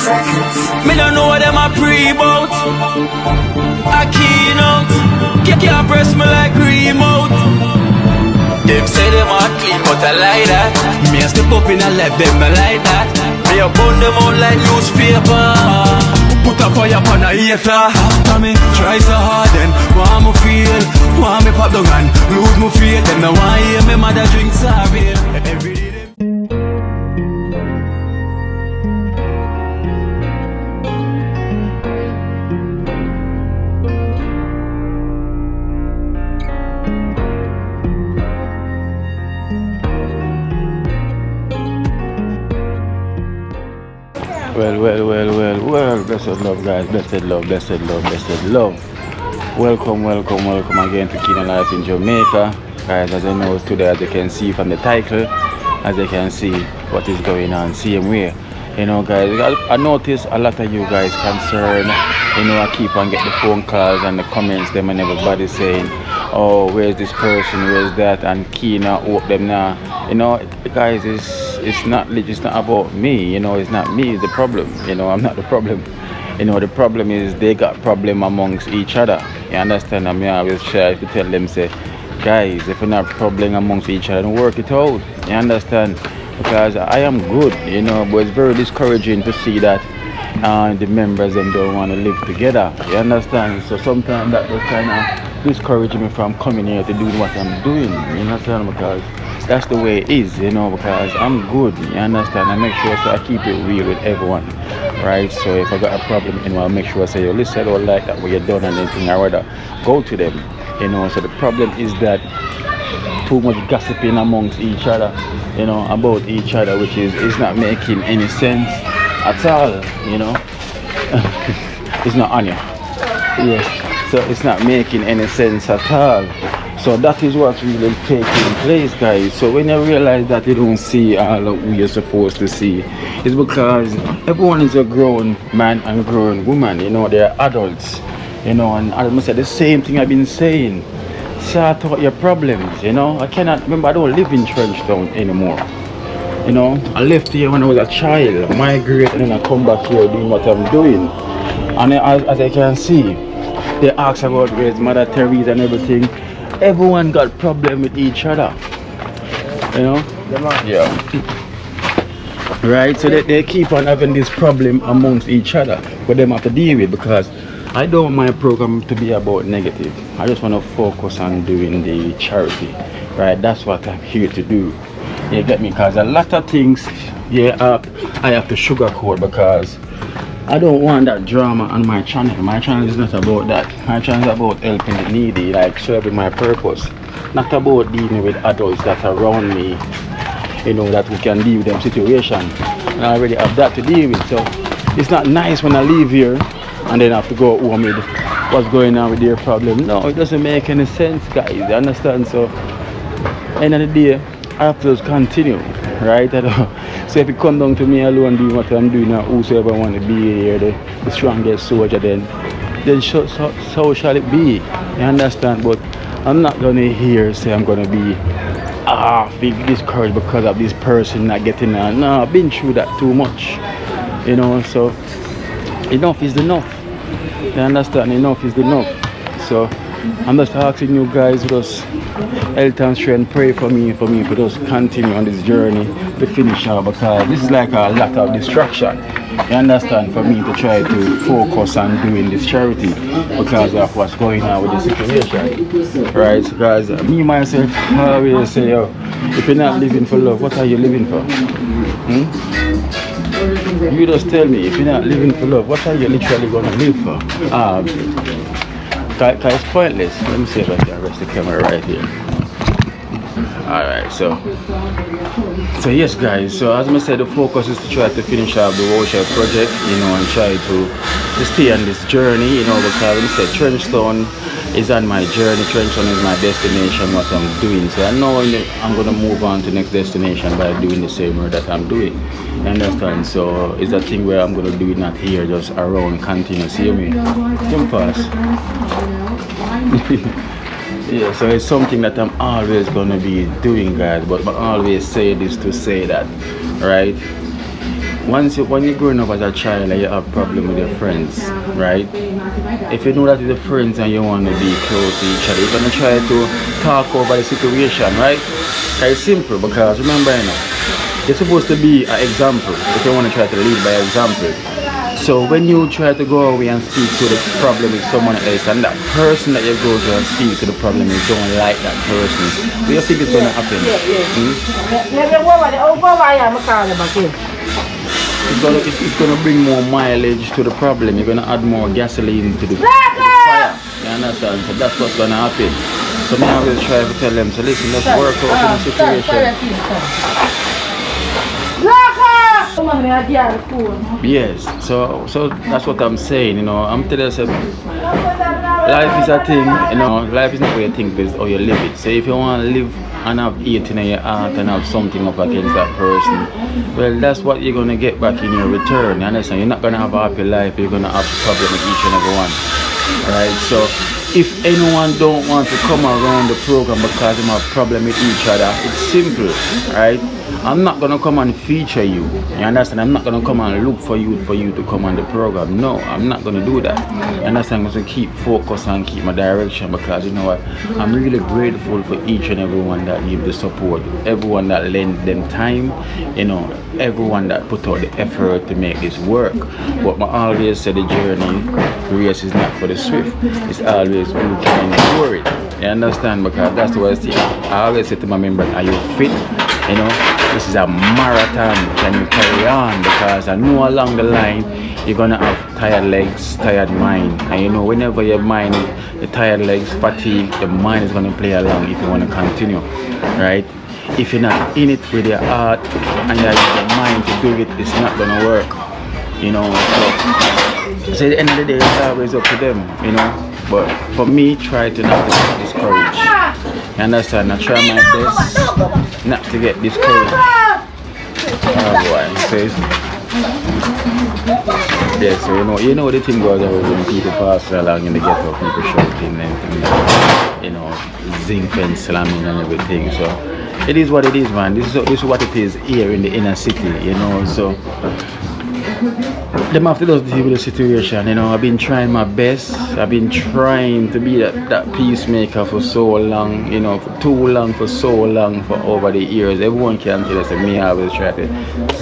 Me don't know what them a pre-bout. I keynote. Can't press me like remote. Them say them a clean, but I like that. Me a step up in a left, them I like that. Me a burn them out like newspaper. Put a fire upon a hater. After me try so hard, then want me feel, want me pop down and lose my faith. Them no want hear me mother drink sorry. Every day. Well, blessed love, guys, blessed love. Welcome again to Keenan Life in Jamaica. Guys, as you know, today, as you can see from the title, as you can see what is going on, same way. You know, guys, I notice a lot of you guys concerned. You know, I keep on getting the phone calls and the comments, them and everybody saying, oh, where's this person, where's that, and Keena, hope them now. You know, guys, it's not about me. You know, it's not me, it's the problem. You know, I'm not the problem. You know, the problem is they got problem amongst each other. You understand? I mean, I always try to tell them, say, guys, if you're not problem amongst each other, don't work it out. You understand? Because I am good, you know, but it's very discouraging to see that the members them don't want to live together. You understand? So sometimes that just kind of discourage me from coming here to do what I'm doing. You understand? Because that's the way it is, you know, because I'm good. You understand? I make sure so I keep it real with everyone, right? So if I got a problem, you know, I'll make sure I say, yo, listen, I don't like that what you're done and anything. I rather go to them, you know. So the problem is that too much gossiping amongst each other, you know, about each other, which is not making any sense at all, you know. It's not on you. Yes. So it's not making any sense at all. So that is what's really taking place, guys. So when you realize that you don't see all of what you're supposed to see, it's because everyone is a grown man and grown woman, you know, they're adults, you know, and I must say the same thing I've been saying. Sort out your problems, you know. I cannot remember, I don't live in Trenchtown anymore. You know, I left here when I was a child, migrate, and then I come back here doing what I'm doing. And as I can see, they ask about where's Mother Teresa and everything. Everyone got problem with each other, you know. Yeah. Right, so they keep on having this problem amongst each other, but them have to deal with, because I don't want my program to be about negative. I just want to focus on doing the charity, right? That's what I'm here to do. You get me? Because a lot of things, yeah, I have to sugarcoat, because I don't want that drama on my channel. My channel is not about that. My channel is about helping the needy, like serving my purpose. Not about dealing with adults that are around me, you know, that we can deal with them situation. And I already have that to deal with. So it's not nice when I leave here and then have to go home with what's going on with their problem. No, it doesn't make any sense, guys. You understand? So end of the day, I have to just continue, right? So if you come down to me alone doing what I'm doing, now whosoever want to be here, the strongest soldier, then so shall it be. You understand? But I'm not gonna hear say I'm gonna be feel discouraged because of this person not getting on. No, I've been through that too much, you know. So enough is enough. You understand? Enough is enough. So I'm just asking you guys to just health and strength, pray for me to just continue on this journey to finish out, because this is like a lot of distraction. You understand? For me to try to focus on doing this charity because of what's going on with the situation. Right? Because me myself I always say, yo, if you're not living for love, what are you living for? You just tell me, if you're not living for love, what are you literally gonna live for? Cause it's pointless. Let me see if I can rest the camera right here. Alright, so yes, guys, so as I said, the focus is to try to finish up the workshop project, you know, and try to stay on this journey, you know, because I said Trenchtown is on my journey. Trenchtown is my destination, what I'm doing. So I know I'm going to move on to the next destination by doing the same work that I'm doing. You understand? So it's a thing where I'm going to do it not here, just around, continue. See me? Jump pass. Yeah, so it's something that I'm always gonna be doing, guys, but I always say this to say that, right? when you're growing up as a child and you have problem with your friends, right? If you know that it's the friends and you want to be close to each other, you're gonna try to talk over the situation, right? It's simple because remember, you're supposed to be an example if you want to try to lead by example. So when you try to go away and speak to the problem with someone else and that person that you go to and speak to the problem with don't like that person, what do you think is going to happen? It's gonna bring more mileage to the problem. You're gonna add more gasoline to the fire. You understand? So that's what's gonna happen. So now I will try to tell them, so listen, let's work out in the situation. Yes, so that's what I'm saying, I'm telling you, life is a thing, life is not what you think, it's how you live it. So if you want to live and have hate in your heart and have something up against that person, well, that's what you're going to get back in your return, you understand? You're not going to have a happy life, you're going to have a problem with each and every one, right? So if anyone don't want to come around the program because they have a problem with each other, it's simple, right? I'm not gonna come and feature you. You understand? I'm not gonna come and look for you to come on the program. No, I'm not gonna do that. You understand? I'm gonna keep focus and keep my direction because you know what? I'm really grateful for each and everyone that give the support, everyone that lend them time, everyone that put out the effort to make this work. But I always say the journey, race is not for the swift. It's always who can endure it. You understand? Because that's what I always say to my members, are you fit? This is a marathon. Can you carry on? Because I know along the line you're gonna have tired legs, tired mind, and whenever your mind, the tired legs, fatigue, the mind is gonna play along if you want to continue, right? If you're not in it with your heart and you have your mind to do it, it's not gonna work, So at the end of the day, it's always up to them, But for me, try to not to get discouraged. You understand? I try my best not to get discouraged. Oh boy, says. Yeah, so you know the thing goes over when people pass along in the ghetto, people shouting and zinc fence slamming and everything. So it is what it is, man. This is what it is here in the inner city, so them have to just deal with the situation, I've been trying my best. I've been trying to be that peacemaker for so long, for too long, for so long, for over the years. Everyone can tell us that me, I always try to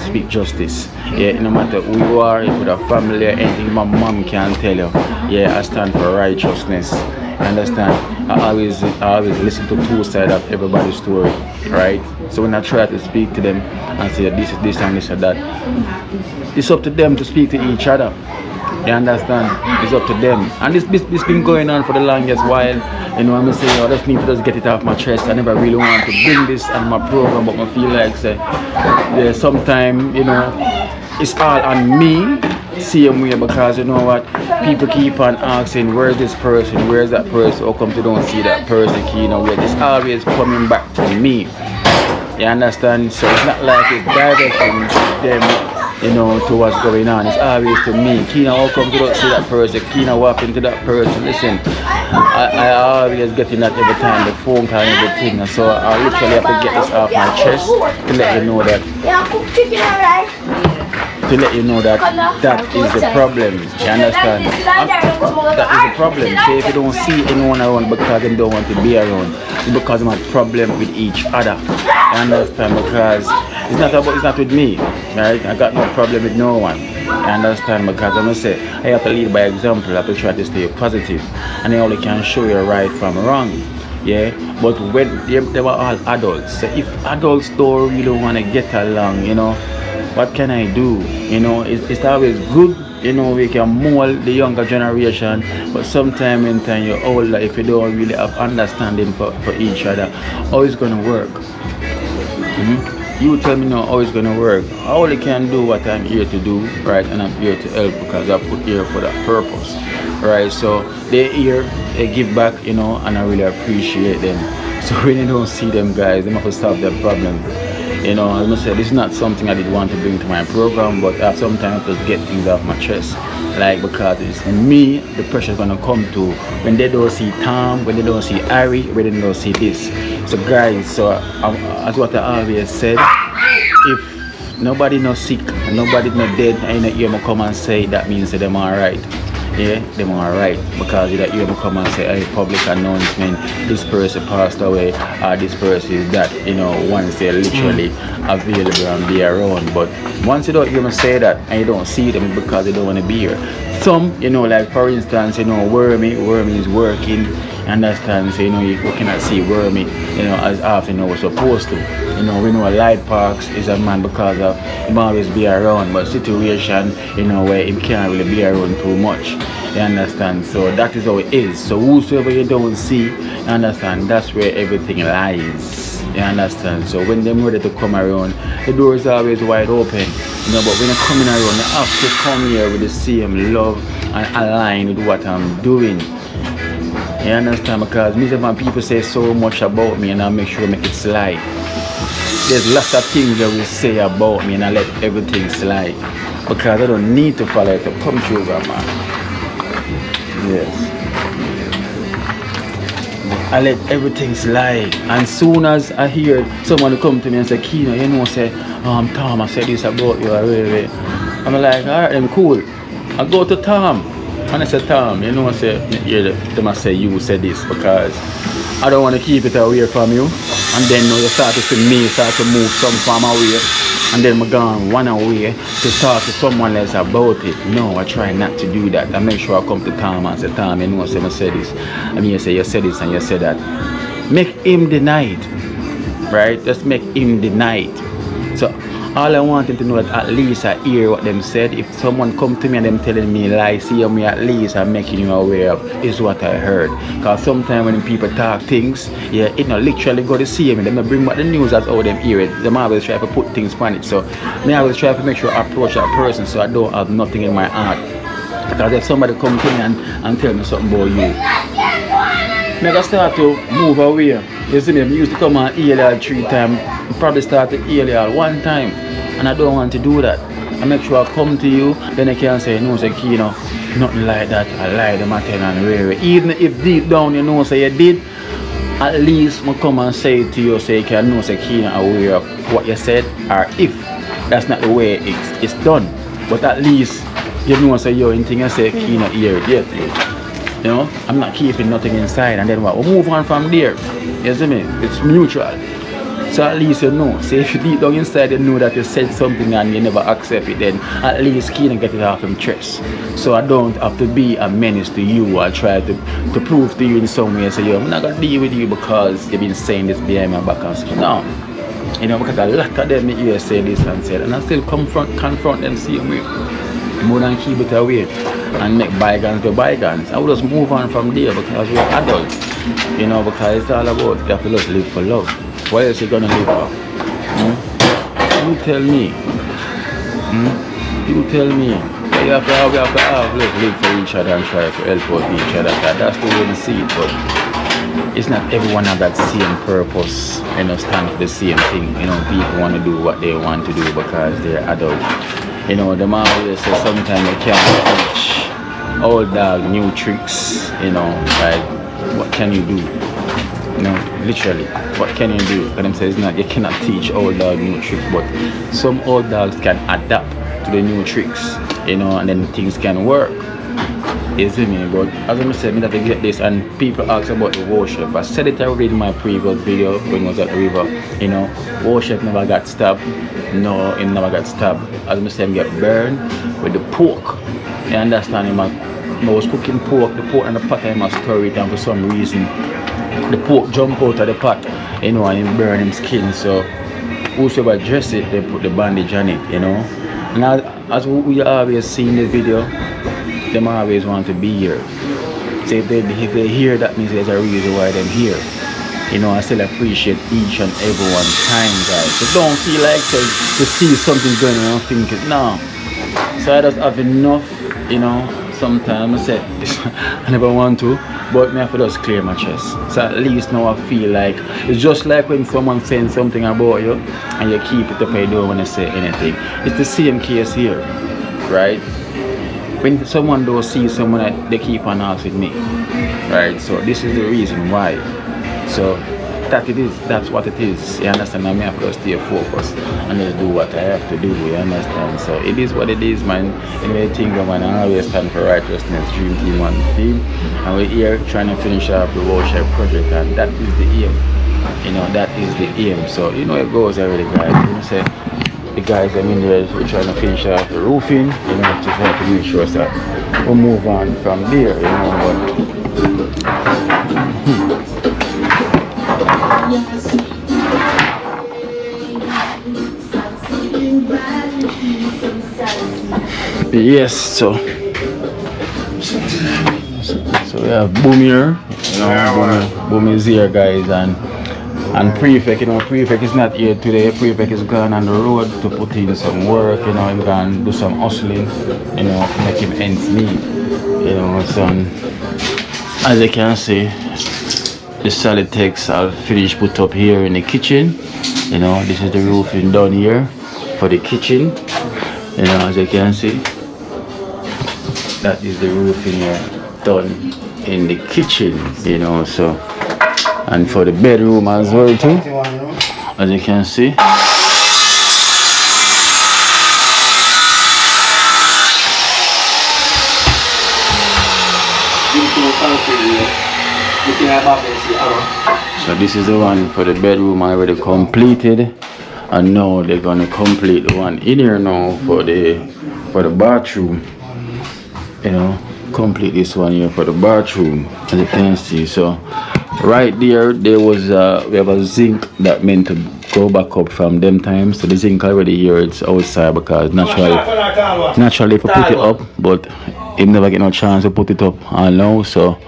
speak justice. Yeah, no matter who you are, if you're a family or anything, my mom can tell you, yeah, I stand for righteousness. Understand? I always listen to two sides of everybody's story, right? So when I try to speak to them and say this is this and this and that, it's up to them to speak to each other. You understand? It's up to them. And this been going on for the longest while. I'm saying, I just need to just get it off my chest. I never really want to bring this on my program, but I feel like sometimes, it's all on me. Same way, because you know what, people keep on asking, where's this person, where's that person, how come you don't see that person, it's always coming back to me. You understand? So it's not like it's directing them, to what's going on. It's always to me. How come you don't see that person? Walk into that person. Listen, I always get in that every time, the phone call and everything. So I literally have to get this off my chest to let you know that. To let you know that is the problem. You understand? That is the problem. So if you don't see anyone around because they don't want to be around, it's because they have a problem with each other. You understand? Because it's not with me, right? I got no problem with no one. You understand? Because I'm gonna say I have to lead by example. I have to try to stay positive, and I only can show you right from wrong. Yeah, but when they were all adults, so if adults don't really want to get along, what can I do? It's always good, we can mold the younger generation, but sometime in time you're older, if you don't really have understanding for each other, how it's gonna work? You tell me now how it's gonna work. I only can do what I'm here to do, right? And I'm here to help because I put here for that purpose, right? So they're here, they give back, and I really appreciate them. So when you don't see them guys, they have to solve their problem. I must say, this is not something I did want to bring to my program, but I sometimes just get things off my chest. Because it's me, the pressure is going to come to when they don't see Tom, when they don't see Harry, when they don't see this. So guys, as what I always said, if nobody no sick, nobody no dead, and you hear me come and say that means that them alright. Yeah, them alright. Because you hear me come and say, hey, public announcement, this person passed away, or this person is that, you know, once they're literally available and be around. But once you don't hear me say that and you don't see them because they don't want to be here. Some, you know, like for instance, you know, Wormy is working, understand, so you know, you cannot see Wormy, you know, as often you know we're supposed to. You know, we know Light Parks is a man because of him always be around, but situation, you know, where he can't really be around too much. You understand? So that is how it is. So whosoever you don't see, you understand, that's where everything lies. You understand? So when they're ready to come around, the door is always wide open. You know, but when you're coming around, you have to come here with the same love and align with what I'm doing. You understand? Because me and people say so much about me and I make sure I make it slide. There's lots of things that we say about me and I let everything slide. Because I don't need to follow it up. Come through, grandma. Yes. I let everything slide. And soon as I hear someone come to me and say, Kino, you know, say, Tom, I said this about you already. I'm like, alright, I'm cool. I go to Tom. And I said, Tom, you know, I say, they must say you said this because I don't want to keep it away from you. And then you start to see me start to move some from away. And then I'm gone one away to talk to someone else about it. No, I try not to do that. I make sure I come to Tom and say, Tom, you know, I said this. I mean, you say, you said this and you said that. Make him deny it. Right? Just make him deny it. So all I want him to know is at least I hear what them said. If someone come to me and them telling me lies, see me at least I'm making you aware of is what I heard. Because sometimes when people talk things, yeah, it not literally go to see me. They may bring back the news as how them hear it. They always try to put things on it. So me always try to make sure I approach that person so I don't have nothing in my heart. Because if somebody come to me and tell me something about you, I start to move away. You see me, I used to come and heal y'all 3 times. I probably start to heal y'all 1 time. And I don't want to do that. I make sure I come to you, then I can say, no, say, Kino, nothing like that. I lie them at and rare. Even if deep down you know say you did, at least I come and say it to you, say you can know say Kino aware of what you said, or if that's not the way it's done. But at least you know say yo anything I say Kino hear it yet. You know, I'm not keeping nothing inside, and then what? We'll move on from there. You see me? It's mutual. So at least you know. So if you deep down inside you know that you said something and you never accept it, then at least Keen get it off him chest. So I don't have to be a menace to you or try to prove to you in some way. Say, yo, I'm not gonna deal with you because you've been saying this behind my back and stuff. No. You know, because a lot of them here say this and say that, and I still confront them same way. More than keep it away and make bygones to bygones. I will just move on from there because we're adults. You know, because it's all about you have to just live for love. What else you gonna live for? You tell me. You tell me. We have to have live for each other and try to help out each other. That's the way to see it, but it's not everyone have that same purpose, you know, stand for the same thing. You know, people want to do what they want to do because they're adults. You know, the man always say sometimes you can't teach old dog new tricks, you know, like what can you do? You know, literally, what can you do? Because them says not you cannot teach old dog new tricks, but some old dogs can adapt to the new tricks, you know, and then things can work. You see me? But as I said, I have to get this, and people ask about the worship. I said it already in my previous video when I was at the river. You know, worship never got stabbed. No, it never got stabbed. As I said, get burned with the pork. You understand? I was cooking pork, the pork and the pot I must stir it, and for some reason the pork jump out of the pot, you know, and it burn him skin. So whosoever dress it, they put the bandage on it, you know. And as we always see in the video, them always want to be here. So if they hear, that means there's a reason why they're here. You know, I still appreciate each and everyone's time, guys. So don't feel like to see something going on and think it, no. So I just have enough, you know. Sometimes I say I never want to, but I have to just clear my chest. So at least now I feel like it's just like when someone saying something about you and you keep it up and you don't want to say anything. It's the same case here, right? When someone don't see someone, they keep on asking me, right? So this is the reason why. So that it is. That's what it is. You understand? I have to stay focused and just do what I have to do. You understand? So it is what it is, man. You may think, man, I always stand for righteousness, dream team, one team, and we're here trying to finish up the workshop project, and that is the aim. You know, that is the aim. So you know it goes already, guys. You know, say the guys, I mean, we're trying to finish off the roofing. You know, just want to make sure that we'll move on from there. You know, but. Yes, so we have Boom here, you know, Boom is here, guys, and Prefect, you know, Prefect is not here today. Prefect is gone on the road to put in some work, you know, he can do some hustling, you know, to make him ends meet, you know. So as you can see, the solid text I'll finish put up here in the kitchen. You know, this is the roofing done here for the kitchen. You know, as you can see, that is the roofing here done in the kitchen. You know, so and for the bedroom as well too, as you can see. So this is the one for the bedroom already completed, and now they're gonna complete the one in here now for the bathroom. You know, complete this one here for the bathroom, as you can see. So right there was we have a zinc that meant to go back up from them times. So the zinc already here, it's outside because naturally if we put it up, but he never get no chance to put it up all now. So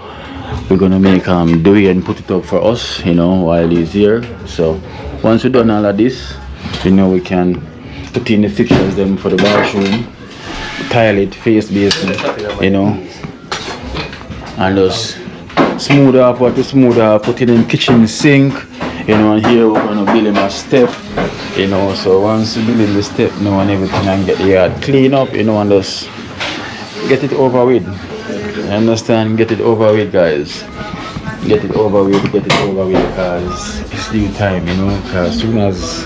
we're gonna make Dewey and put it up for us, you know, while he's here. So once we've done all of this, you know, we can put in the fixtures them for the bathroom, tile it, face basin, you know, and just smooth off what we smooth off, put it in kitchen sink, you know, and here we're gonna build him a step, you know. So once we build in the step now and everything, and get the yard clean up, you know, and just get it over with. You understand? Get it over with, guys. Get it over with, because it's due time, you know. Because as soon as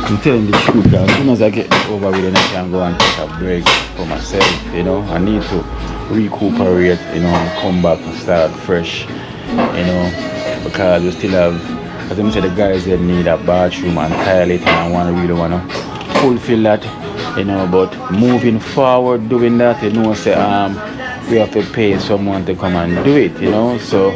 I'm telling the truth, as soon as I get it over with, then I can go and take a break for myself, you know. I need to recuperate, you know, and come back and start fresh, you know, because we still have, as I said, the guys that need a bathroom and tile it, and I really want to fulfill that, you know. But moving forward, doing that, you know, say we have to pay someone to come and do it, you know. So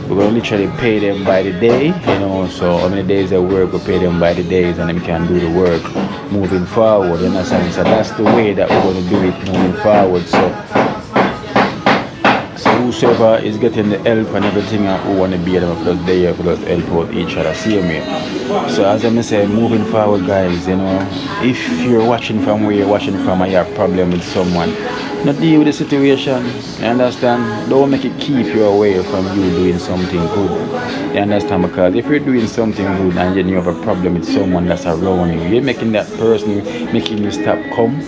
we're going to literally pay them by the day, you know. So how many days they work, we pay them by the days, and then we can do the work moving forward, you understand? So that's the way that we're going to do it moving forward. So whosoever is getting the help and everything, and who want to be there for us there, for us help out each other, same way. So as I say, moving forward, guys, you know, if you're watching from where you're watching from and you have a problem with someone, not deal with the situation, you understand? Don't make it keep you away from you doing something good, you understand? Because if you're doing something good and then you have a problem with someone that's around you, you're making that person, making you stop come.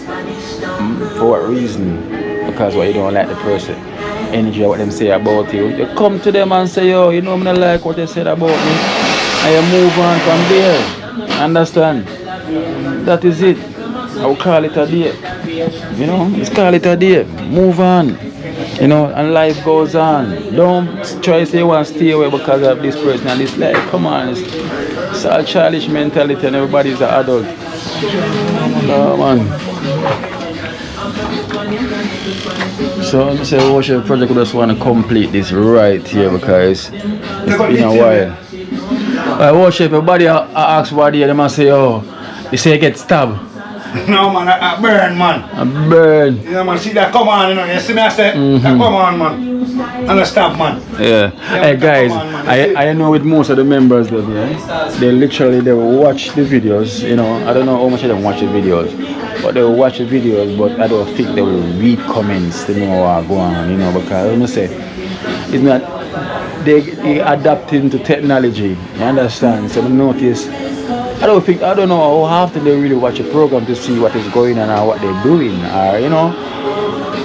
For what reason? Because what, you don't like the person energy, what them say about you. You come to them and say, yo, you know, I don't like what they said about me, and you move on from there, understand? That is it. I'll call it a day. You know, let's call it a day. Move on. You know, and life goes on. Don't try to say you want to stay away because of this person and this life. Come on, it's a childish mentality and everybody's an adult. No, man. So I'm say worship project, we just want to complete this right here because it's been a while. I worship, everybody asks what they must say, oh, they say get stabbed. No man, I burn, man. I burn. You know, man, see that come on, you know, you see me I say, that come on, man. Understand, man. Yeah. Hey guys, I know with most of the members that they literally, they will watch the videos, you know. I don't know how much they watch the videos, but they will watch the videos, but I don't think they will read comments to know what go on, you know, because I don't say, it's not, they adapting to technology, you understand? So I notice, I don't know how often they really watch a program to see what is going on or what they're doing, or you know.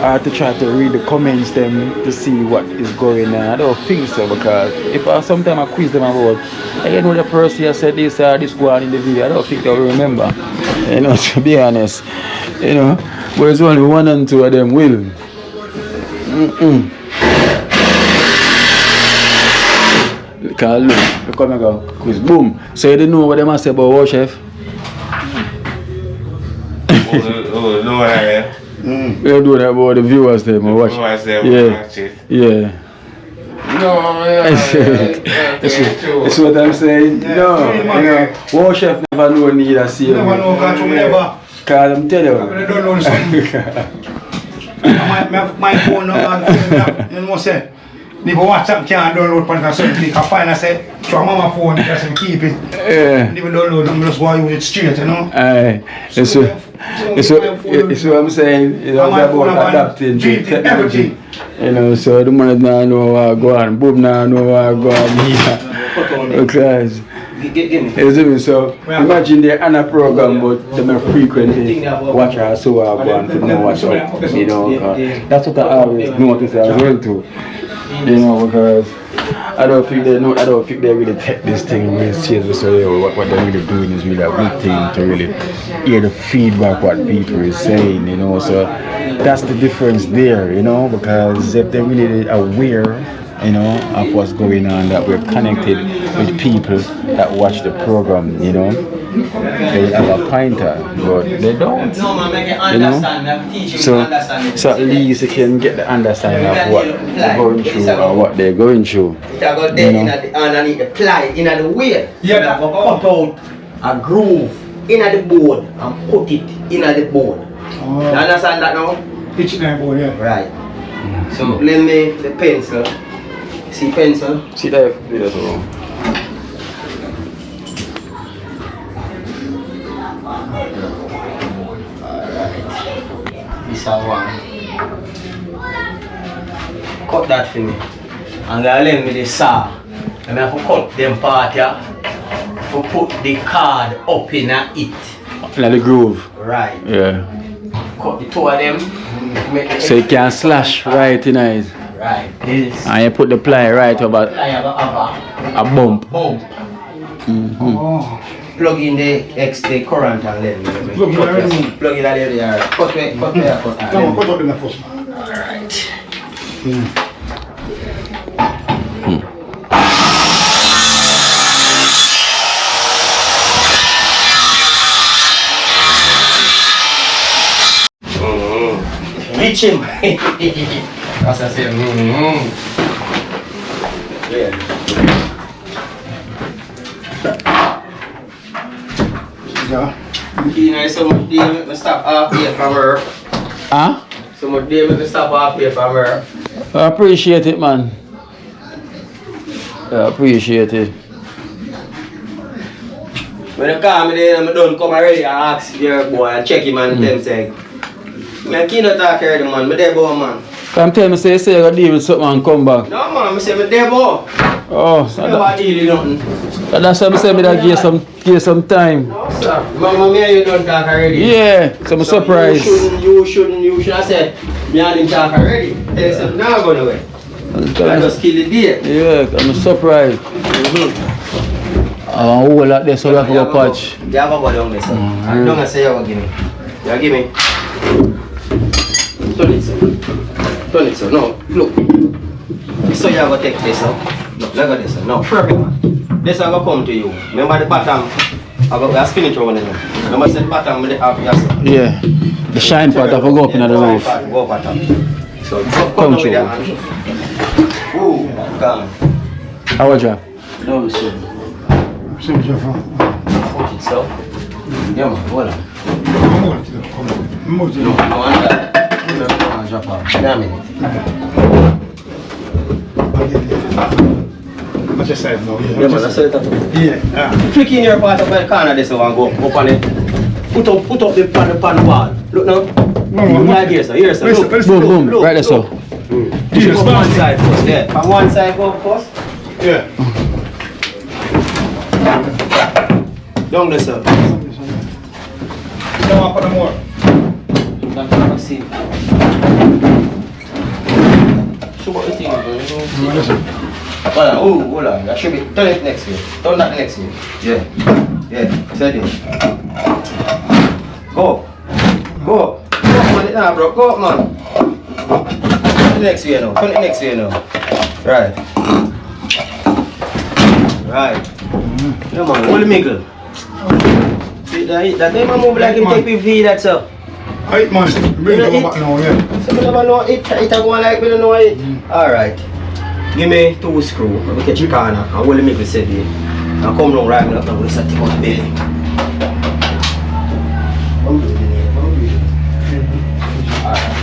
I have to try to read the comments them to see what is going on. I don't think so because if sometimes I quiz them about, hey, the person here said this go on in the video, I don't think they'll remember. To be honest. But it's only 1 and 2 of them will. Because look and go quiz, boom. So you don't know what they must say about war chef? No, You do that about the viewers them or watch. Yeah. No, That's what I'm saying. No, war chef never know need a see. Never know, never. Cause I'm telling you. I don't know something. My phone number, you know what I'm saying? If WhatsApp can't download on a certain thing, I find I say, try my phone, just keep it. Yeah. Even download them, just go use it straight, you know? Aye. That's what I'm saying. It's about adapting to technology. So the man now know what go on, Bob now know what go on. Because so imagine they're on a program but they may frequently watch her so I go on to know what's up. That's what I always notice as well too. Because I don't think they really take this thing really seriously. So what they're really doing is really a good thing to really hear the feedback what people is saying, so that's the difference there, because if they're really aware of what's going on, that we're connected with people that watch the program, they have a pointer, but they don't. So at least you can get the understanding of what they're going through or what they're going through. Underneath the ply, in the wheel. Yeah, cut out a groove in the board and put it in the board. You understand that now? Pitch in the board, yeah. Right. So lend me the pencil. See pencil? See that? Alright. This is one. Cut that for me. And then lend me the saw. And I have to cut them part here. To put the card up in it. In the groove. Right. Yeah. Cut the two of them. So you can slash right in it. Right. This. And you put the ply right over a bump. Bump. Plug in the current and then Plug in there. Cut there. No, cut out in the first. Alright. Reach him. As I say, yeah. So much day make me stop half here from work. Huh? So much day make me stop half here from work. I appreciate it, man. I appreciate it. When you call me then, I don't come already, I ask your boy and check him and them say, I can't talk already, man. I'm there, boy, man. Come tell me, say you're going to deal with something and come back. No, man, I say I'm there, boy. Oh, I never deal with nothing. that's why I say that give some time. No, sir. Mama, me and you don't talk already. Yeah, so I'm surprised. You should have said, me and him talk already. They said, no, I'm going away. I just kill the day. Yeah, I'm surprised. I want to hold like this so we have to go patch. You have a go down there, sir. I don't say you will give me. You give me. Turn it, sir. Turn it, sir. No, look. So you have to take this, sir. Look, look at this, sir. No, perfect. This will come to you. Remember the bottom? I got spin it around there. Remember the bottom with the half here, sir. Yeah. The shine part of go up in the roof. Go up at top. So come with your hand. Ooh, gone. How was that? No, sir. Same Jeff. Put it, sir. Yeah, man, hold on. Come on. No, I want that. Drop off. In a minute. What's your side now? Yeah, man, that's it. Yeah. Flick in your part of the corner this one, go up on it. Put up the pan wall. Look now. Right here, sir. Here, sir. Look. Boom. Right there, sir. Push it up one side first. Yeah. On one side go first. Yeah. Down there, sir. Come on, put more. see. So what do you think? Hold on. That should be. Turn it next way. Turn that next way. Yeah. Steady. Go. Go on it now, bro. Go up, man. Turn it next way now. Right. Yeah, man. Hold the middle. See that day, man, move like him take PV, that's up. Right, man. Bring it back now, yeah. So, we never know it. It a go like we don't know it. Alright. Give me 2 screws. I will catch the corner. I will make the set here. Now come down right now. I'm going to set it on the belly. Alright.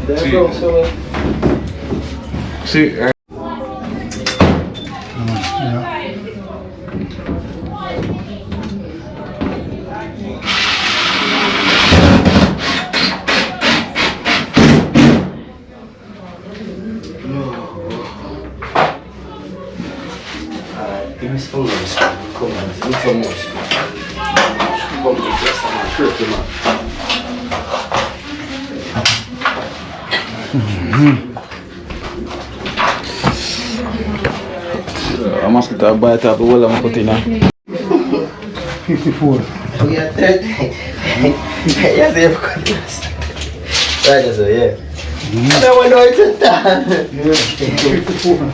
There you go. So, See, give me some more screw. Come on, give me some more screw. Come on, just a man. Sure, come on. I must get a bite of the wall I'm putting in. 54. Oh, yeah, 30. Yes, they've got this. Right, so yeah. I don't know it's a time. Yeah, 54.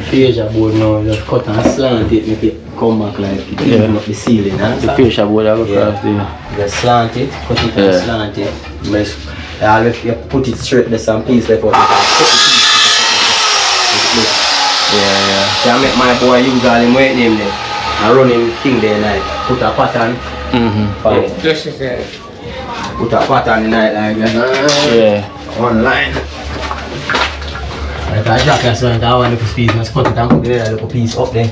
Fascia board now, just cut and slant it, make it come back like it even up the ceiling. The fascia board I go across there. Just slant it, cut it and slant it. You put it straight, there's some piece left out. Yeah. I make my boy use all him weight name there. I run him thing there night. Put a pattern. For it. just as that. Put a pattern in night like that. Yeah. Online. Like I drop that so I want little piece, just cut it and put the little piece up there.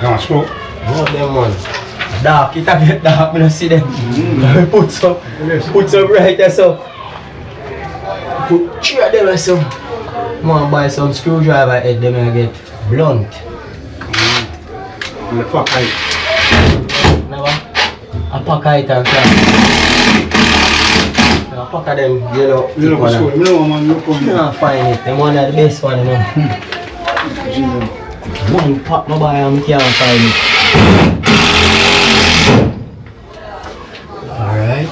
Now, smoke. No, them ones. Dark, it a get dark, I don't see them. Put some right there so. Put 3 of them or so. I want to buy some screwdriver head, them and get blunt. And the fuck height. Never. A pack height and crack. A pack of them yellow. You know, so, you know, man, look on I can't find it. Them one of the best one, you know. One pack no buy and I can't find it. Alright.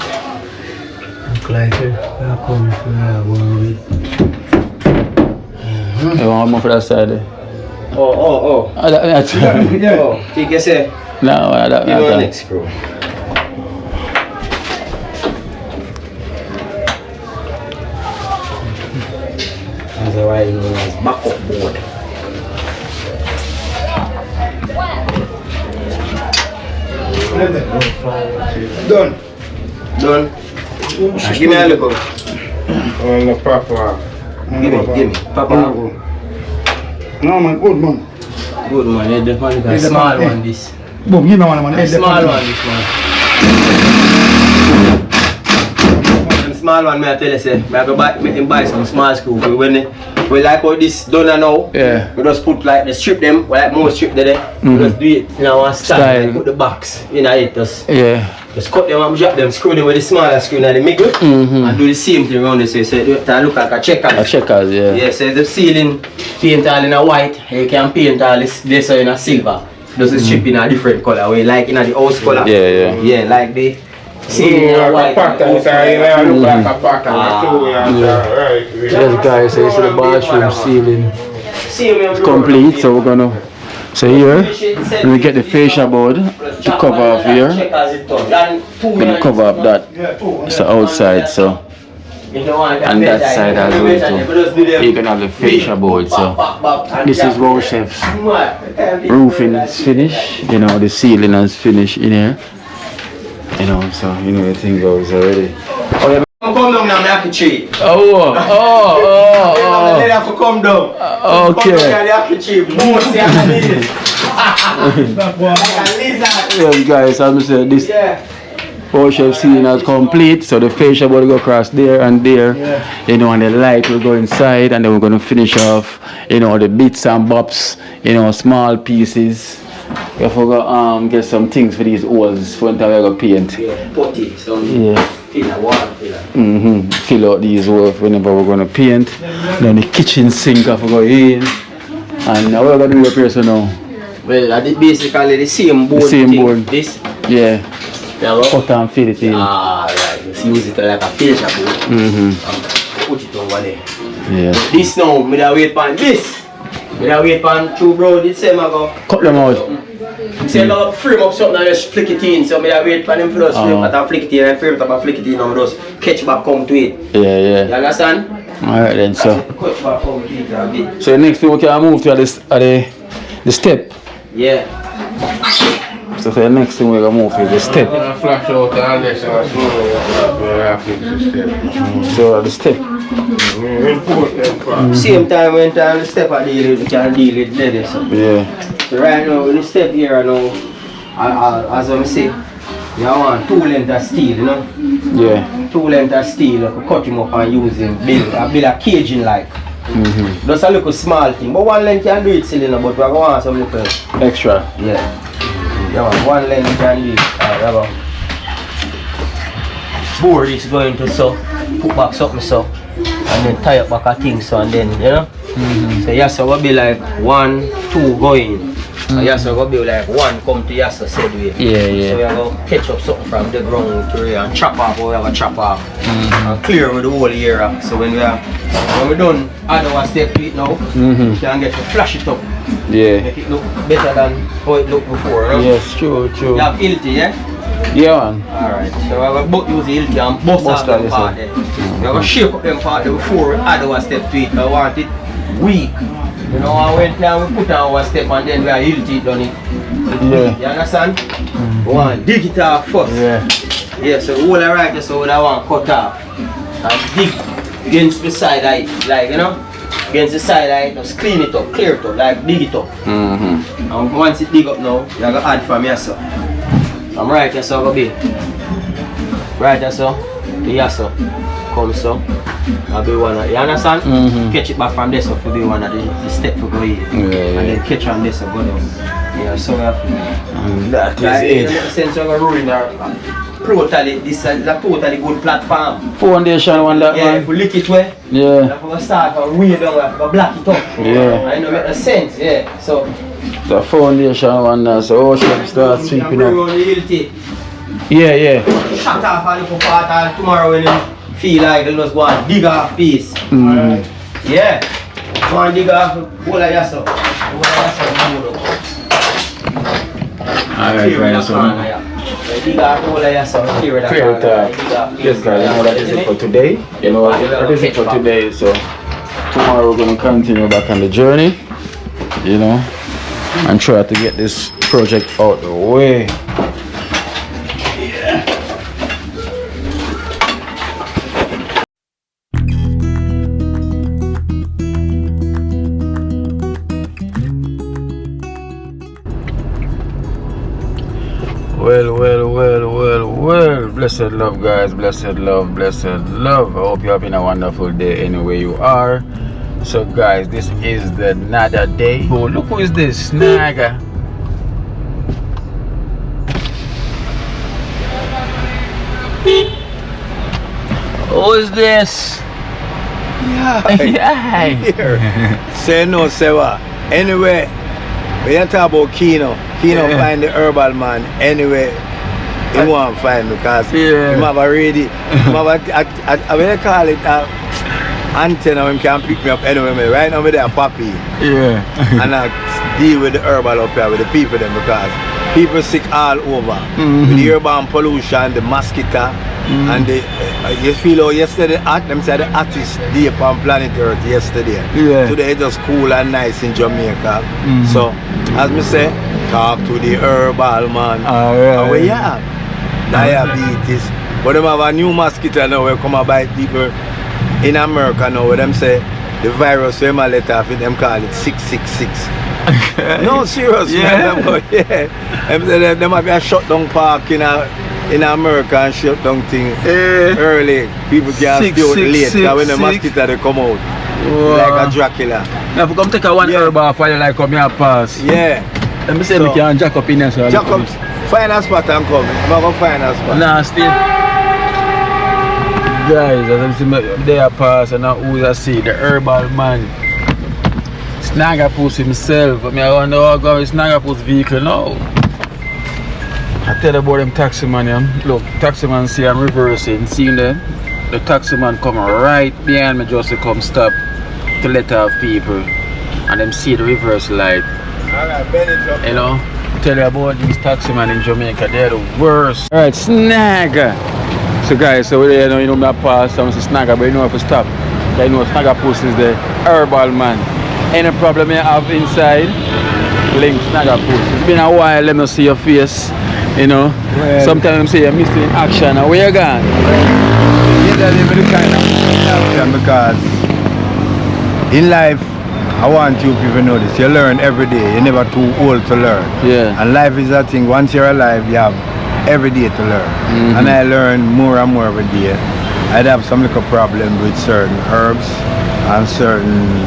Look like it. Where I come from here, one with. You want more for that side there? Oh. That's Oh, take your say. No, that. Give me next screw. That's why you know as backup board. Done. Give me a look. On the proper. Give me. Papa. No, man, good, man. Good man, yeah, the one got small one this. Boom, give me one, man. Small one this man. Small one, may I tell you, say, I go buy, make him buy some small screw. When we like how this done now, we just put like the strip them, like more strip there. We just do it in our style. Put the box in it, just cut them and drop them, screw them with the smaller screw in the middle, and do the same thing around this. So it look like a checkers. Yeah, so the ceiling paint all in a white, you can paint all this in a silver. Just the strip in a different color, we like in the house color. Yeah, like the ceiling in a white. Look like a pattern. Yes guys, so you see the bathroom ceiling complete, so we're gonna here we get the fascia board to cover up here. We're gonna cover up that. It's the outside, so and that side as well too. You're gonna have the fascia board, so this is Wow Chef's roofing is finished, you know, the ceiling is finished in here. You know, so you know the thing goes already. Come down now, I have to cheat. Oh. They have to come down. Okay. Come down, they have to cheat. More say I need it. Like a lizard. Yes guys, I'm saying this. Yeah. Ocean scene is complete, so the fascia will go across there and there, you know, and the light will go inside, and then we're going to finish off, you know, the bits and bobs, you know, small pieces. We have to get some things for these walls for the we're going to paint. Yeah, putty, so fill a water filler. Fill out these walls whenever we're going to paint. Then the kitchen sink have to go in. And now we're going to do repairs now. Well, I did basically the same board. Board. This? Yeah. Cut and fill it in. Right. Just use it like a filter board. Put it over there. Yeah. This now, me da wait pan this. Me da wait pan two bro, this same I go. Cut them out. Say now frame up something and just flick it in. So me da wait pan them for us flick it in and frame it up and flick it in and just catch back come to it. Yeah. You understand? Alright then, so. Catch back come to it a bit. So the next thing we can move to the step. Yeah. So the next thing we're going to move is the step. Flash out and this and So the step. Same time when the step I deal with, we can deal with leather. So. Yeah. So right now, with the step here now, as I say, you want 2 lengths of steel, you know? Yeah. 2 lengths of steel, you cut him up and use him, build a caging like. Just a little small thing, but 1 length can do it still, you know, but we want some little extra. Yeah. Yeah, 1 length can do it. Alright, board is going to so put back something so, and then tie up back a thing so, and then, you know? So yes, so will be like 1, 2 going. And yes, so will be like 1 come to yes, said way. Yeah. So we are going to catch up something from the ground to here and chop off what we have to chop off. And clear with the whole area. So when we done add our step to it now, we can get to flash it up. Yeah. Make it look better than how it looked before, right? Yes, true. You have Ilty, yeah? Yeah, man. Alright, so we're going to use the Ilty and bust off them part there. We're going to shake up them part there before we add our step to it. I want it weak. You know, I went there and we put on our step and then we are Ilty done it. Yeah. You understand? We want to dig it off first. Yeah, so the whole right there, so I want to cut off. And dig against the side like, you know? Against the side, just clean it up, clear it up, like dig it up. And once it dig up now, you're going to add from here, so. I'm right here, so, go be. Right here, so. Here, so. Come, so. I'll be one of, you understand? Catch it back from this, so to be one of the step to go in. And then catch on this, so go down. Yeah, so we have to. That is it. Since we're going to ruin our. Totally, this is a totally good platform. Foundation one that yeah, one. if we lick it way, we have to start from way down, we have to black it up. Yeah. I know make no sense, yeah. So the foundation one now, so ocean start sweeping up. Yeah. Shut off a little part and tomorrow when you feel like you just go and dig off piece. Alright. Yeah. Go and dig off whole of yourself. Alright, so dig off whole of yourself. Clear it up. Yes guys, you know that is it for today. You know that is it for today, so tomorrow we're gonna continue back on the journey, you know, and try to get this project out the way. Well, blessed love guys, blessed love. I hope you're having a wonderful day anywhere you are. So guys, this is the another day. Oh, look who is this, Snagga. Who is this? Yeah. Say no, say what? Anyway, when you talk about Kino find the Herbal man anyway. He won't find because he have already when they call it antenna when can pick me up anyway. Right now I'm there Papi. Yeah. And I deal with the Herbal up here with the people them because people sick all over. With the urban pollution, the mosquito and the you feel how yesterday them said the hottest day on planet Earth yesterday. Yeah. Today it's just cool and nice in Jamaica. So as me say, talk to the Herbal man. And we have diabetes. But them have a new mosquito now where come and bite people in America now where them say the virus when I let off it, them call it 666. No serious man. Them say them have a shutdown park in in America and shut down things early. People can't stay out late. Because when the mosquito they come out, like a Dracula. Now if you come take a one herb off and you like come here pass. Yeah. Let me say we can jack up in there. So jack up. Find a spot and come. I'm going to find a spot. Nah, still. Guys, as I'm seeing there pass and now who I see the Herbal man. Snagga push himself. I mean, I wonder how go with Snagga push vehicle now. I tell you about them taxi man, yeah. Look, taxi man see I'm reversing, seeing them. The taxi man come right behind me just to come stop to let off people. And them see the reverse light. You know, tell you about these taxi men in Jamaica, they're the worst. Alright, Snagga. So guys, so you know my pass, I'm Snagga, but you know if you stop. You know Snagga post is the Herbal man. Any problem you have inside, link Snagga post. It's been a while, let me see your face. You know, well, sometimes say you're missing in action. And where you gone? Yeah, that's the kind of action because in life, I want you people to know this. You learn every day. You're never too old to learn. Yeah. And life is a thing. Once you're alive, you have every day to learn. And I learn more and more every day. I'd have some little problem with certain herbs and certain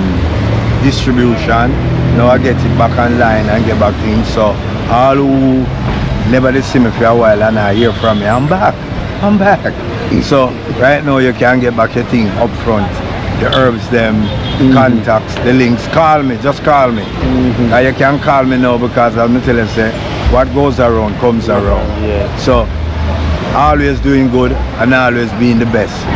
distribution. Now I get it back online and get back things. So all who never did see me for a while and I hear from me, I'm back. So right now you can get back your thing up front. The herbs, them contacts, the links. Call me, just call me. And you can call me now because I'm telling you, what goes around comes around. So always doing good and always being the best.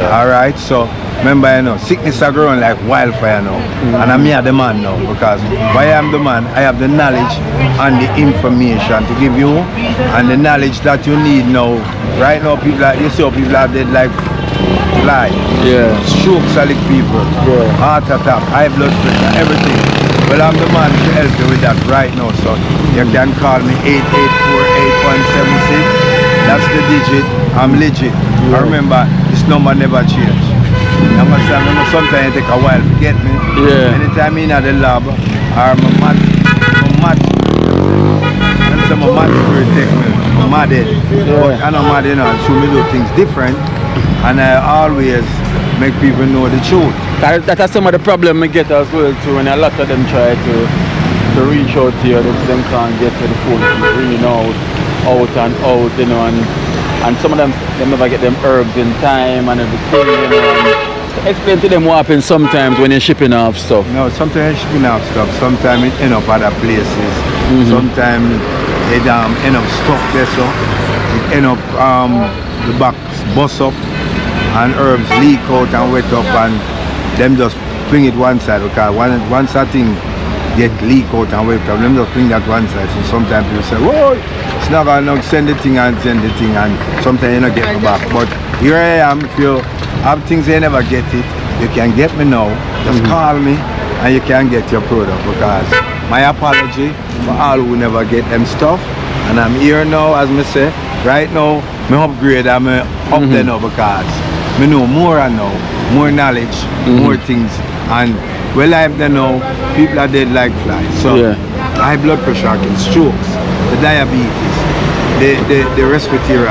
Alright, so remember, you know, sickness are growing like wildfire now. And I'm here the man now because why I'm the man, I have the knowledge and the information to give you and the knowledge that you need now. Right now people are, you see how people are dead like fly. Strokes are like people. Heart attack, high blood pressure, everything. Well, I'm the man to help you with that right now. So you can call me 884-8176. That's the digit. I'm legit. I remember this number never changed. Sometimes it take a while to get me. Anytime in at the lab or I'm mad. And some of my spirit take me. I'm mad at it. But I'm not mad enough. So me do things different. And I always make people know the truth. That's some of the problem I get as well too. When a lot of them try to reach out to you, them can't get to the phone, ringing out and out, you know, and some of them never get them herbs in time and everything, you know. Explain to them what happens sometimes when you're shipping off stuff. No, sometimes you're shipping off stuff. Sometimes it end up other places. Sometimes it end up stuck there, so it end up the box bust up and herbs leak out and wet up and them just bring it one side because once that thing get leak out and wet up, them just bring that one side. So sometimes people say, whoa, it's not gonna send the thing and sometimes you don't get it back. But here I am, if you have things you never get it, you can get me now. Just call me and you can get your product because my apology for all who never get them stuff. And I'm here now, as me say, right now, me upgrade, I'm up there now because me know more and now, more knowledge, more things. And well, I'm there now, people are dead like flies. So high blood pressure, strokes, the diabetes, the respiratory,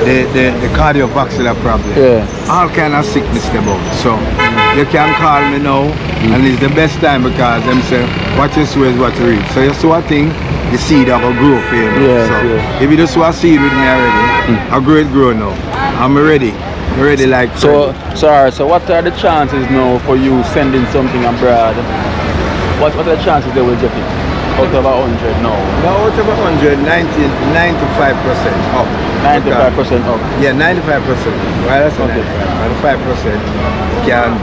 the cardiovascular problem, all kind of sickness about. So you can call me now, and it's the best time because them say what you sow is what you reap. So you sow a thing, the seed that will grow for you. So if you just sow a seed with me already, I'll grow now. I'm ready. Like so what are the chances now for you sending something abroad? What are the chances they will get it? Out of 100 now? No, out of 100, 95% up. 95% up? Yeah, 95%. Well, that's 95% can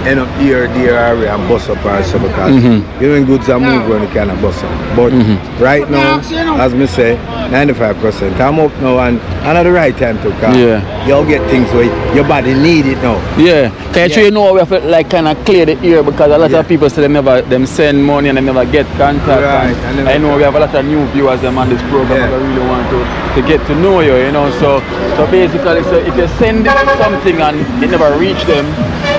end up here area and bust up or so because even goods are moving when you kind of bust up. But right now, as me say, 95%. I'm up now and at the right time to come. You'll get things where your body need it now. Can you know we have to like kind of clear the ear because a lot of people say them send money and they never get contact. I know we have a lot of new viewers them on this program that really want to get to know you, you know. So basically, so if you send something and it never reach them,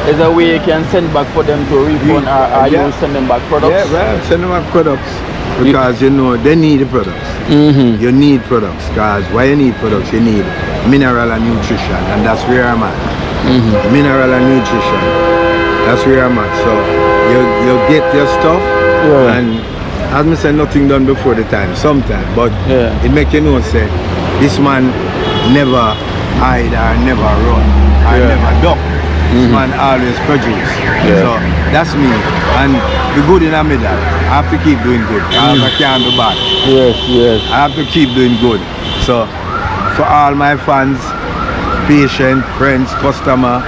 is a way you can send back for them to refund or you send them back products? Yeah, well, send them back products. Because you know they need the products. You need products. Because why you need products? You need mineral and nutrition, and that's where I'm at. Mineral and nutrition. That's where I'm at. So you get your stuff, and as I say, nothing done before the time. Sometimes, but it make you know say this man never hide or never run or never duck. This man always produce. So that's me. And the good in the middle, I have to keep doing good. I can't do bad. I have to keep doing good. So for all my fans, patients, friends, customer,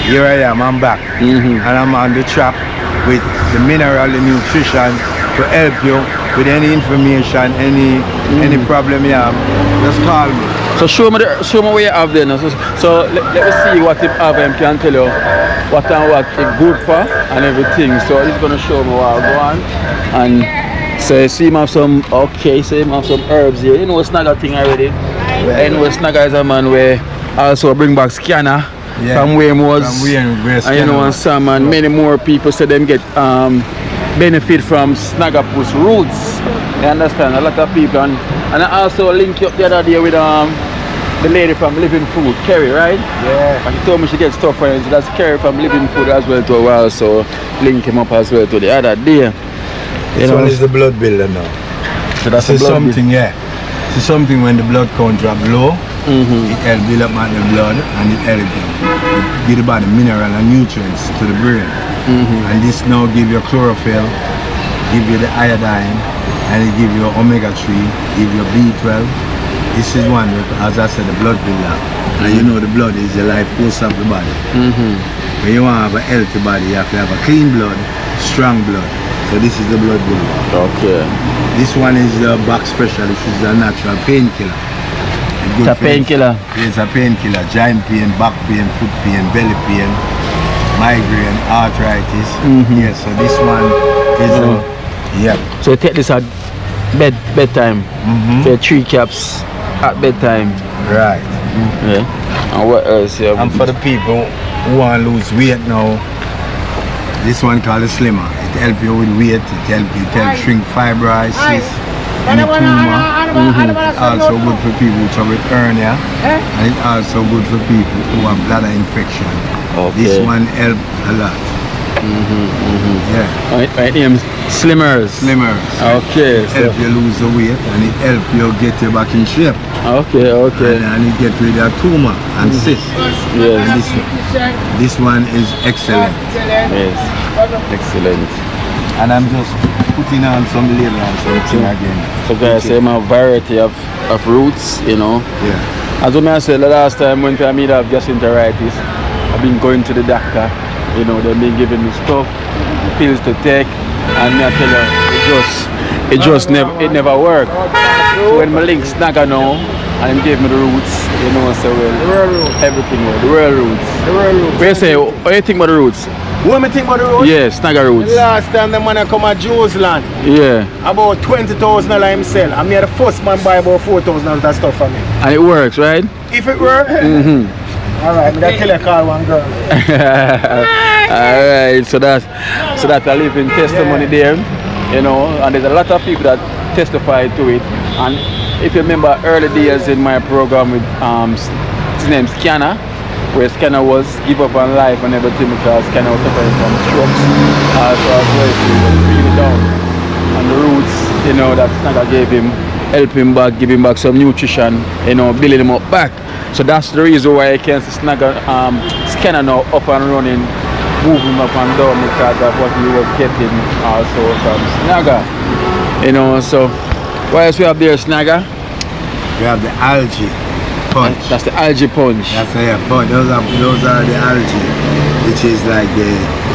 here I am, I'm back. And I'm on the track with the mineral and nutrition to help you with any information, any problem you have. Just call me. So show me what you have then. So let me see what you have and can tell you what and what it's good for and everything. So he's gonna show me what I want. And so see him have some some herbs here. You know Snagga thing already. And Snagga is a man where also bring back scanner from where he was. And you know, and some and many more people say them get benefit from Snagga Puss roots. You understand? A lot of people and I also link you up the other day with the lady from Living Food, Kerry, right? Yeah. And she told me she gets stuff for him, so that's Kerry from Living Food as well to a while, so link him up as well to the other day. This one is the blood builder now. So that's something, It's something when the blood count drop low, it helps build up the blood and it helps give the body mineral and nutrients to the brain. And this now give you chlorophyll, give you the iodine, and it give you omega-3, give you B12. This is one, as I said, the blood builder. And you know the blood is the life force of the body. When you want to have a healthy body, you have to have a clean blood, strong blood. So this is the blood builder. Okay. This one is the back specialist, which is a natural painkiller. It's a painkiller? It's a painkiller. Joint pain, back pain, foot pain, belly pain, migraine, arthritis. Yes, so this one is So you take this at bedtime. So 3 caps at bedtime. Right. And what else you have? And for the people who want to lose weight now, this one called the Slimmer. It helps you with weight, it helps shrink fibroids, cysts, and tumor. It's also good for people with hernia, and it's also good for people who have bladder infection. This one helps a lot. My name's Slimmers. Okay. Help you lose the weight and it help you get you back in shape. Okay. And it get rid of tumor and cysts. Yes. And this one is excellent. Yes. Excellent. And I'm just putting on some label and something again. So guys, I have a variety of roots, you know. As I said the last time when I meet up gastroenteritis, I've been going to the doctor. You know, they've been giving me stuff, pills to take, and I tell you, it just never worked. So when my link Snagga now, and gave me the roots, you know, so everything, the real roots. What you say? What do you think about the roots? What do you think about the roots? Yeah, Snagga roots. Last time the man come at Joe's land. About $20,000 himself. I made the first man buy about $4,000 of that stuff for me. And it works, right? If it works. Alright, I'm gonna tell you call one girl. Alright, so that's a living testimony there, you know, and there's a lot of people that testify to it. And if you remember early days in my program with his name Scanner, where Scanner was give up on life and everything because Scanner was suffering from strokes. So as well, he was really down. And the roots, you know, that Snagga gave him, help him back, give him back some nutrition, you know, building him up back. So that's the reason why I can see Snagga Scanner now up and running, moving up and down because of what he was getting also from Snagga. You know, so what else we have there, Snagga? We have the algae punch. That's the algae punch. That's the punch. Those are the algae, which is like the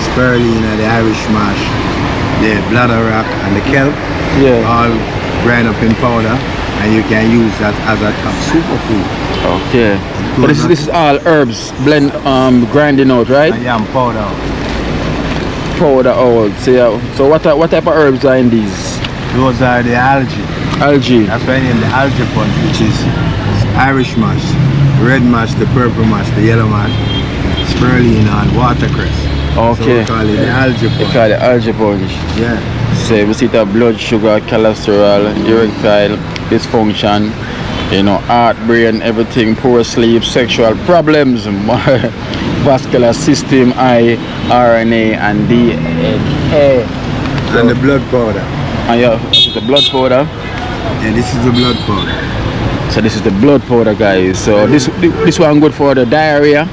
spirulina, the Irish mash, the bladder rock and the kelp. All grind up in powder. And you can use that as a top superfood. Okay. But this is all herbs blend grinding out, right? Yeah, powder out. Powder out. So what type of herbs are in these? Those are the algae. Algae. That's why I name the algae punch, which is Irish mash, red mash, the purple mash, the yellow mash, spirulina and watercress. So we Okay. call it the algae They punch. call it algae punch. Yeah. So we see that blood sugar, cholesterol, erectile dysfunction, you know, heart, brain, everything, poor sleep, sexual problems, vascular system, eye, RNA, and DNA. And the blood powder. And yeah, this is the blood powder. Yeah, this is the blood powder. So this is the blood powder, guys. So this one good for the diarrhea.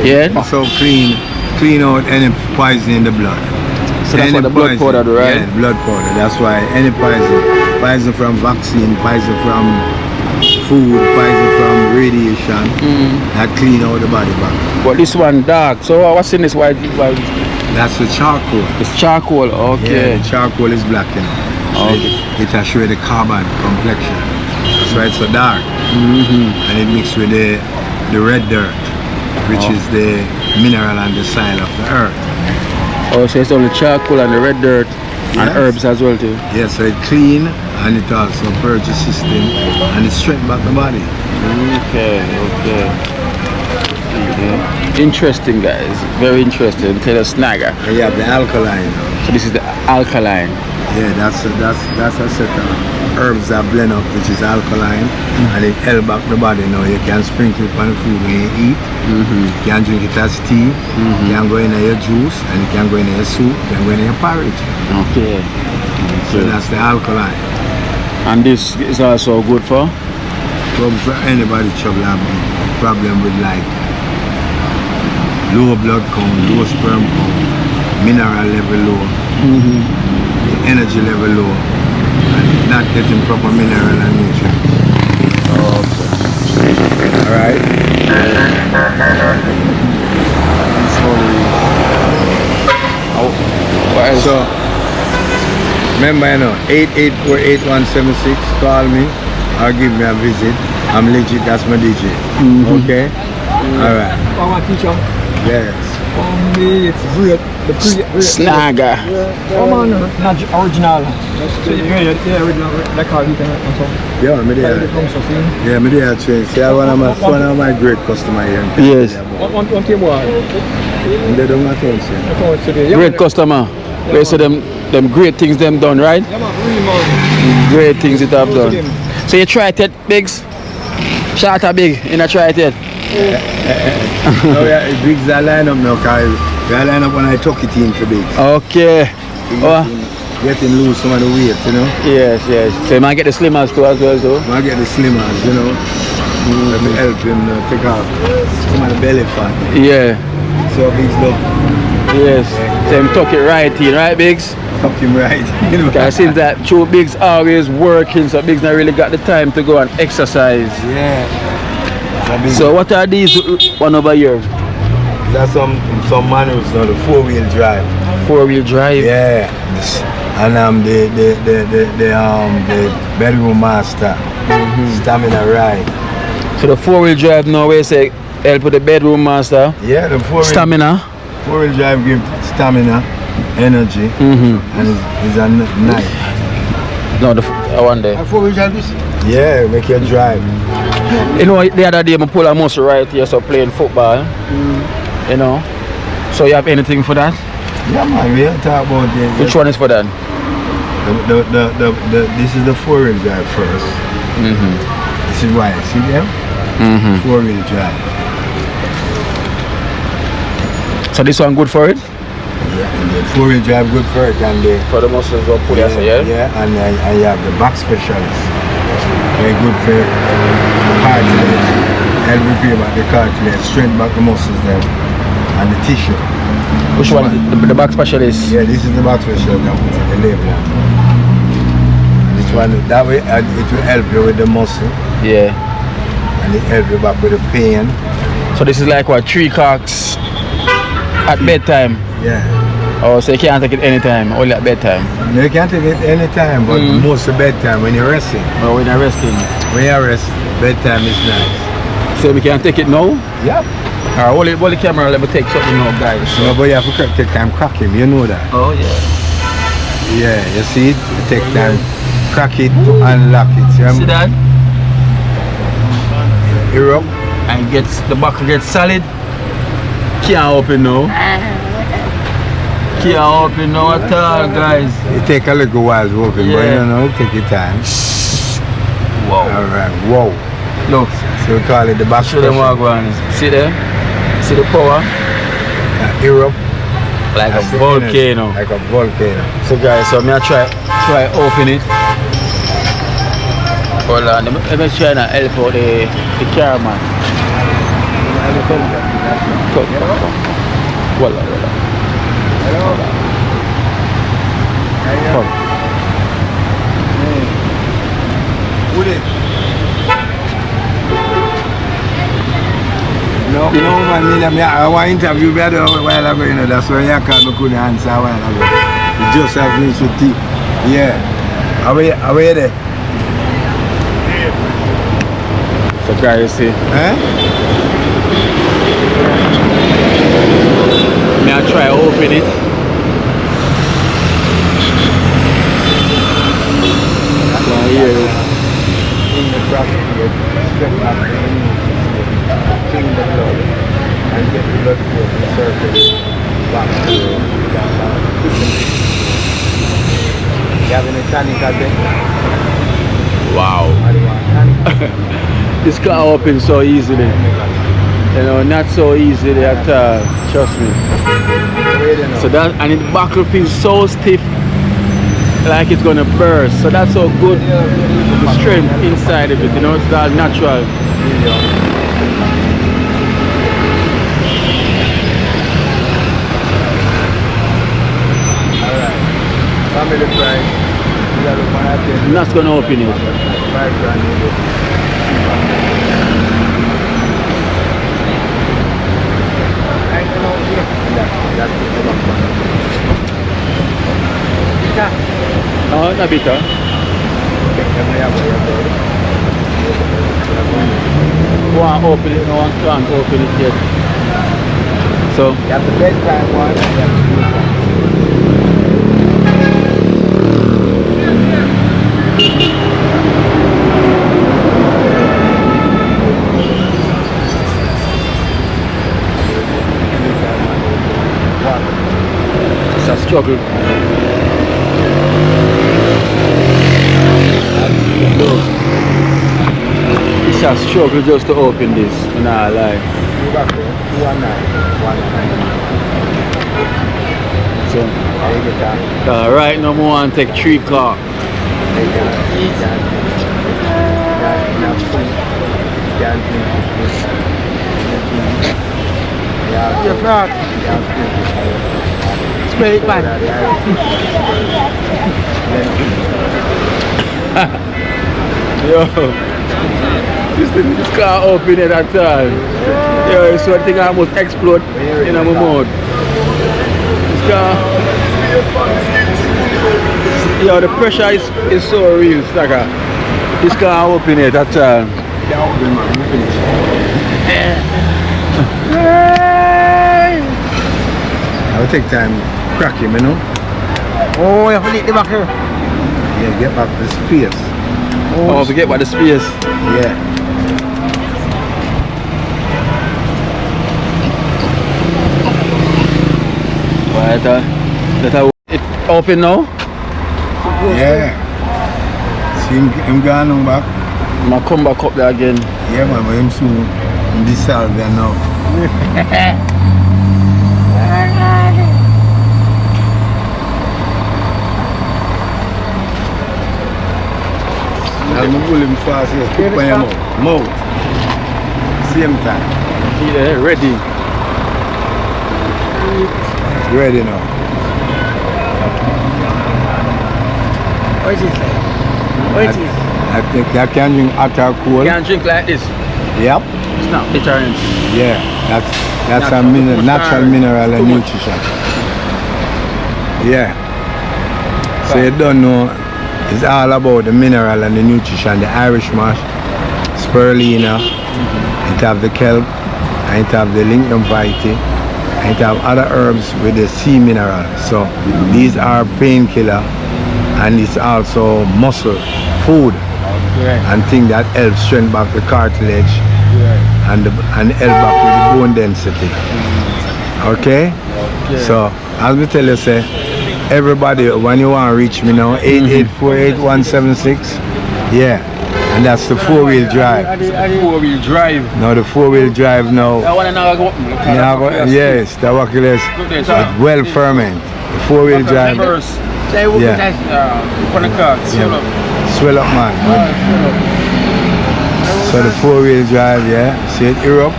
Yeah. So clean out any poison in the blood. So that's what the blood powder do, right? Yeah, blood powder. That's why any poison from vaccine, poison from food, poison from radiation, that clean out the body back. But this one dark. So what's in this white? That's the charcoal. It's charcoal. Okay. Yeah, the charcoal is black, you know. So it will show the carbon complexion. That's why it's so dark. And it mixed with the red dirt, which is the mineral and the soil of the earth. Oh, so it's only charcoal and the red dirt and Yes. herbs as well too. Yeah, so it clean and it also purge the system and it straighten back the body. Okay. Interesting, guys. Very interesting. Tell us Snagga. And you have the alkaline. So this is the alkaline. Yeah, that's a set of herbs that blend up, which is alkaline, and it help back the body. Now you can sprinkle it on the food when you eat. You can drink it as tea. You can go in your juice, and you can go in your soup. You can go in your porridge. Okay. So that's the alkaline. And this is also good for? For anybody have problem with like low blood count, low sperm count, mineral level low, energy level low, and not getting proper mineral and nutrient. Alright? So, remember, you know, 8848176, call me or give me a visit. I'm legit, that's my DJ. Okay? Alright. I want to teach you. Yes. For me, it's great. The Snagga. Come on, not original. Yeah, original. Like how you can also. Yeah, me there. Yeah, me there train. See, one of my great customer here. Yes. One table. They don't want to say. Great customer. They say them great things them done, right? Yeah, man, really, man. Great things it have done. So you try it yet, Biggs? Shout out Big, you not try it yet? No, yeah, Biggs are line up now, because we are line up when I took it in for Biggs. Okay. Oh. Getting loose some of the weight, you know. Yes. So you might get the slimmers too as well, so. I get the slimmers, you know. Let me help him take off some of the belly fat. Yeah. So Biggs look. Yes. So him tuck it right in, right, Biggs? Tuck him right. You know. Because it seems that true Biggs always working, so Biggs not really got the time to go and exercise. Yeah. So what are these one over here? That's some manuals now, the 4-wheel drive. 4-wheel drive? Yeah. And the bedroom master. Stamina ride. So the 4-wheel drive now where you say help with the bedroom master? Yeah, the 4-wheel Stamina? 4-wheel drive gives stamina, energy, and it's a nice. No, I wonder. 4-wheel drive this? Yeah, make you drive. You know, the other day I pull a muscle right here, so playing football. You know. So you have anything for that? Yeah, man, we don't talk about it. Which one is for that? This is the 4-wheel drive first. This is why, see them? 4-wheel drive. So this one good for it? Yeah, and the 4-wheel drive good for it, and the For the muscles go pull yeah, yeah? yeah, and you have the back specialist. Very good for the cartilage, help repair back the cartilage, strengthen back the muscles there, and the tissue. Which one? The back specialist? Yeah, this is the back specialist that puts the label on. This one, that way it will help you with the muscle, Yeah. and it help you back with the pain. So this is like what, 3 cocks at bedtime? Yeah. Oh, so you can't take it anytime, only at bedtime? No, you can take it anytime, but most of bedtime when you're resting. Oh, when you're resting? When you're resting, bedtime is nice. So we can take it now? Yeah. Alright, hold the camera, let me take something now, guys. No, but you have to take time crack him, you know that. Oh, yeah. Yeah, you see it? You take time, crack it to unlock it. See that? You're up. And the buckle gets solid. Can't open now. Can't open now at all, guys. It take a little while to open, but you don't know, it take your time. Wow. Alright, wow. Look. So we call it the back Show them what going on. See there? See the power? Europe. Like a volcano. Like a volcano. So guys, so me I try open it. Hold on, let me try to help out the cameraman. Voila. Come. No, man, I want to interview you a while ago, you know, that's why I couldn't answer a while ago. You just have finished with tea. Yeah. Are you there? So guys, you see. May I try open it? In the bracket here, step up clean the blood and get the blood flow to circle back to you have any tonic out there? Wow. This car opens so easily. You know, not so easily at all. Trust me. So that, and the buckle feels so stiff, like it's gonna burst. So that's so good. The strength inside of it, you know, it's all natural. Alright. Family price. I'm not gonna open it. 5 grand. No, not bitter. Go and open it, no one can't open it yet. So, you have the bedtime one. it's a struggle. It's a struggle just to open this, you know, like. So, right now, I want to take 3 o'clock. You're not. Spell it back. Yo, this car open at that time. Yo, it's one thing I almost explode in my mouth. This car. Yo, the pressure is so real, Snagga. This car open at that time. I'll take time crack him, you know. Oh, you have to leave the back here. Yeah, get back the space. Oh, forget about the space. Yeah. Right, it open now? Yeah. See him going on back. I'm gonna come back up there again. Yeah, man, but him soon dissolve there now. I'm going to pull him fast here. Put by your mouth. Same time. See there, ready. Ready now. What is it? What is it? I think I can drink hot or cold. You can drink like this. Yep. It's not bitter. Yeah, that's a natural mineral and nutrition. Yeah. So you don't know, it's all about the mineral and the nutrition. The Irish mash, spirulina, it have the kelp, and it have the lignum vitae, and it have other herbs with the C mineral. So these are painkiller, and it's also muscle food, and thing that helps strengthen back the cartilage, and help back with the bone density. Okay? So, as we tell you, say, everybody, when you want to reach me now, 8848-176, yeah. And that's the 4-wheel drive. 4-wheel drive. Now the 4-wheel drive now. I want to go. Yes, the Wakiles well ferment. The 4-wheel drive. Yeah. Swell up, man. So the 4-wheel drive, yeah. See it Europe.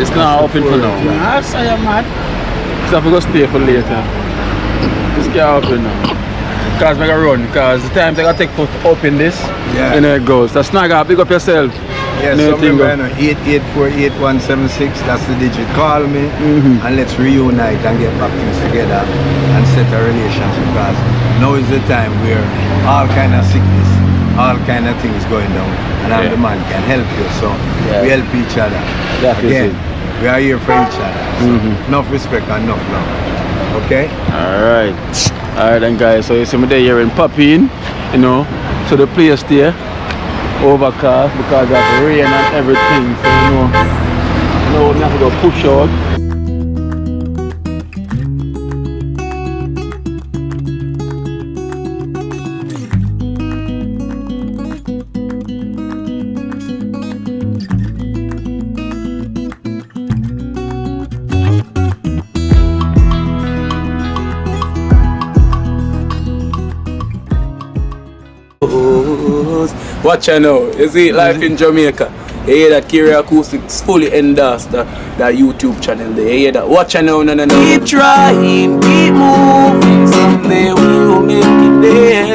It's not open for now. I say I'm mad. So I'm going to stay for later. It's not open now. Because I'm going to run. Because the time I take for open this, you know it goes. So Snagga, pick up yourself. Yes, so remember, 8848-176, that's the digit. Call me and let's reunite and get back things together and set a relationship, because now is the time where all kind of sickness, all kind of things going down, and I'm the man can help you, so we help each other. Again, we are here for each other, so enough respect and enough love. Okay? Alright then guys, so you see me there here in Papine, you know, so the place there overcast because of rain and everything, so you know we have to go push out. Watch out now, you see life in Jamaica. You hear that Kiri Acoustics fully endorsed that YouTube channel there. You hear that? Watch out now, no. Keep trying, keep moving. Someday we will make it there.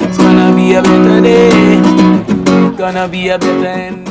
It's gonna be a better day. Gonna be a better end.